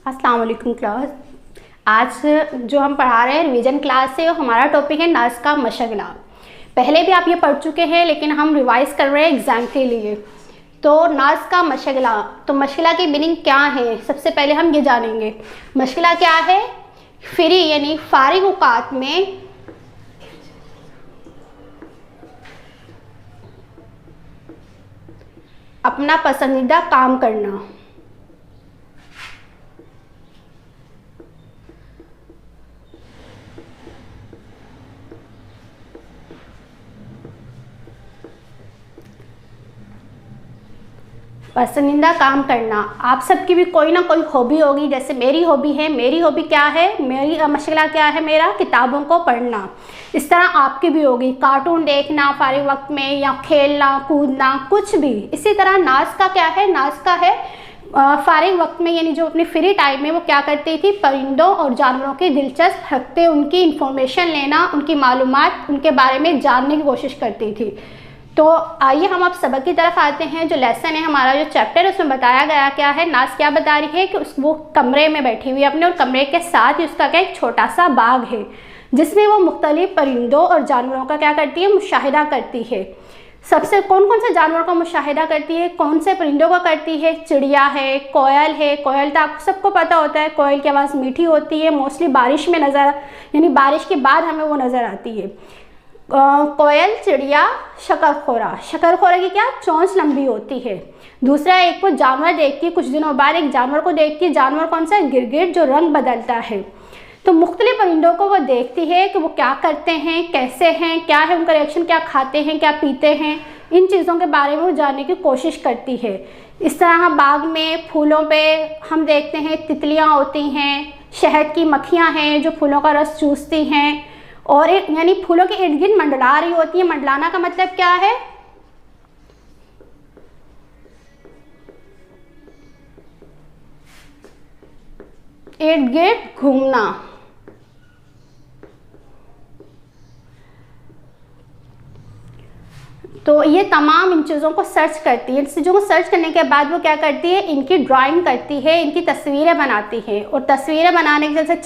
अस्सलाम वालेकुम क्लास। आज जो हम पढ़ा रहे हैं रिवीजन क्लास से, हमारा टॉपिक है नाज का मशगला। पहले भी आप ये पढ़ चुके हैं लेकिन हम रिवाइज कर रहे हैं एग्ज़ाम के लिए। तो नाज का मशगला, तो मशगला की मीनिंग क्या है, सबसे पहले हम ये जानेंगे। मशगला क्या है? फ्री यानी फारिग औकात में अपना पसंदीदा काम करना। पसंदीदा काम करना। आप सबकी भी कोई ना कोई हॉबी होगी, जैसे मेरी हॉबी है। मेरी हॉबी क्या है? मेरी मशगला क्या है मेरा? किताबों को पढ़ना। इस तरह आपकी भी होगी, कार्टून देखना फारिग वक्त में, या खेलना कूदना, कुछ भी। इसी तरह नाज का क्या है? नाज का है फारिग वक्त में, यानी जो अपनी फ्री टाइम में वो क्या करती थी? परिंदों और जानवरों की दिलचस्प हरकतें, उनकी इंफॉर्मेशन लेना, उनकी मालूमात, उनके बारे में जानने की कोशिश करती थी। तो आइए हम अब सबक की तरफ आते हैं। जो लेसन है हमारा, जो चैप्टर है, उसमें बताया गया क्या है। नाज क्या बता रही है कि वो कमरे में बैठी हुई है अपने, और कमरे के साथ ही उसका क्या एक छोटा सा बाग है, जिसमें वो मुख्तलिफ परिंदों और जानवरों का क्या करती है? मुशाहिदा करती है। सबसे कौन कौन से जानवरों का मुशाहिदा करती है? कौन से परिंदों का करती है? चिड़िया है, कोयल है। कोयल तो आपको सबको पता होता है, कोयल की आवाज़ मीठी होती है, मोस्टली बारिश में नज़र, यानी बारिश के बाद हमें वो नज़र आती है। कोयल, चिड़िया, शकरखोरा। शकरखोरा की क्या चोंच लंबी होती है। दूसरा एक को जानवर देखती है, कुछ दिनों बाद एक जानवर को देखती है। जानवर कौन सा? गिरगिट, जो रंग बदलता है। तो मुख्तलिफ परिंदों को वो देखती है कि वो क्या करते हैं, कैसे हैं, क्या है उनका रिएक्शन, क्या खाते हैं, क्या पीते हैं। इन चीज़ों के बारे में वो जानने की कोशिश करती है। इस तरह बाग में फूलों पे हम देखते हैं तितलियाँ होती हैं, शहद की मक्खियाँ हैं जो फूलों का रस चूसती हैं, और यानी फूलों के इर्द गिर्द मंडला रही होती है। मंडलाना का मतलब क्या है? इर्द गिर्द घूमना। तो ये तमाम इन चीज़ों को सर्च करती है। इन चीज़ों को सर्च करने के बाद वो क्या करती है? इनकी ड्राइंग करती है, इनकी तस्वीरें बनाती है। और तस्वीरें बनाने के जैसे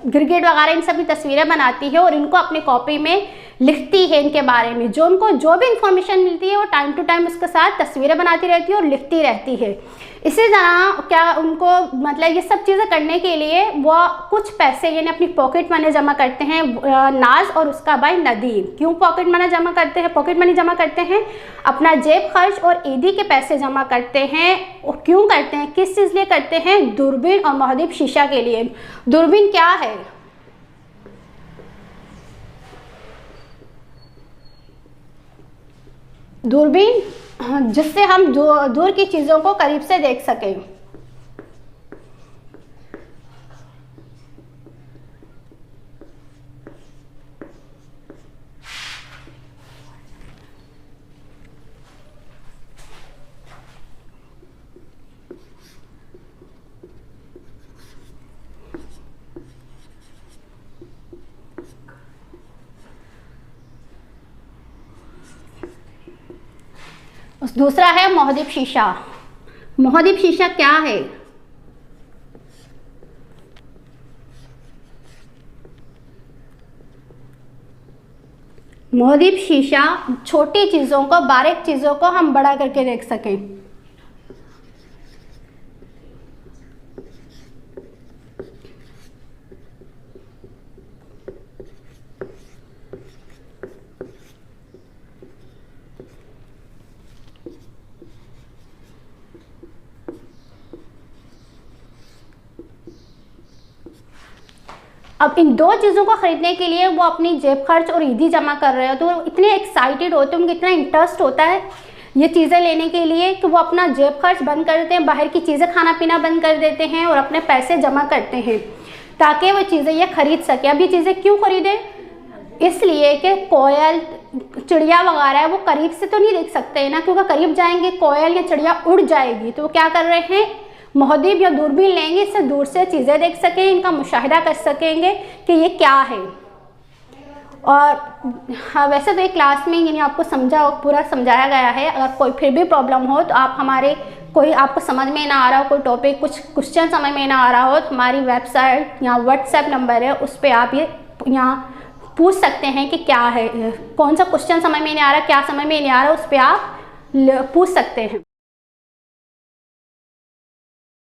गिरगिट वगैरह इन सब की तस्वीरें बनाती है, और इनको अपनी कॉपी में लिखती है इनके बारे में। जो उनको जो भी इंफॉर्मेशन मिलती है वो टाइम टू टाइम उसके साथ तस्वीरें बनाती रहती है और लिखती रहती है। इसी तरह क्या उनको मतलब ये सब चीज़ें करने के लिए वो कुछ पैसे यानी अपनी पॉकेट मनी जमा करते हैं, नाज और उसका भाई नदीम। क्यों पॉकेट मनी जमा करते हैं? पॉकेट मनी जमा करते हैं, अपना जेब खर्च और ईदी के पैसे जमा करते हैं। और क्यों करते हैं, किस चीज़ लिए करते हैं? दूरबीन और महदीब शीशा के लिए। दूरबीन क्या है? दूरबीन जिससे हम दूर की चीज़ों को करीब से देख सकें। दूसरा है महदीब शीशा। महदीब शीशा क्या है? महदीब शीशा छोटी चीज़ों को, बारीक चीज़ों को हम बड़ा करके देख सकें। अब इन दो चीज़ों को ख़रीदने के लिए वो अपनी जेब खर्च और ईदी जमा कर रहे हो, तो वो इतने एक्साइटेड होते हैं, उनको इतना इंटरेस्ट होता है ये चीज़ें लेने के लिए कि वो अपना जेब खर्च बंद कर देते हैं, बाहर की चीज़ें खाना पीना बंद कर देते हैं और अपने पैसे जमा करते हैं ताकि वो चीज़ें ये खरीद सके। अब ये चीज़ें क्यों खरीदें? इसलिए कि कोयल, चिड़िया वगैरह है वो करीब से तो नहीं देख सकते हैं ना, क्योंकि करीब जाएंगे कोयल या चिड़िया उड़ जाएगी। तो वो क्या कर रहे हैं? महदीब या दूरबीन लेंगे, इससे दूर से चीज़ें देख सकें, इनका मुशाहिदा कर सकेंगे कि ये क्या है। और हाँ, वैसे तो एक क्लास में यानी आपको पूरा समझाया गया है। अगर कोई फिर भी प्रॉब्लम हो तो आप हमारे कोई आपको समझ में ना आ रहा हो, कोई टॉपिक कुछ क्वेश्चन समझ में ना आ रहा हो, तो हमारी वेबसाइट या व्हाट्सएप नंबर है, उस पर आप ये यहाँ पूछ सकते हैं कि क्या है, कौन सा क्वेश्चन समझ में नहीं आ रहा, क्या समझ में नहीं आ रहा, उस पर आप पूछ सकते हैं।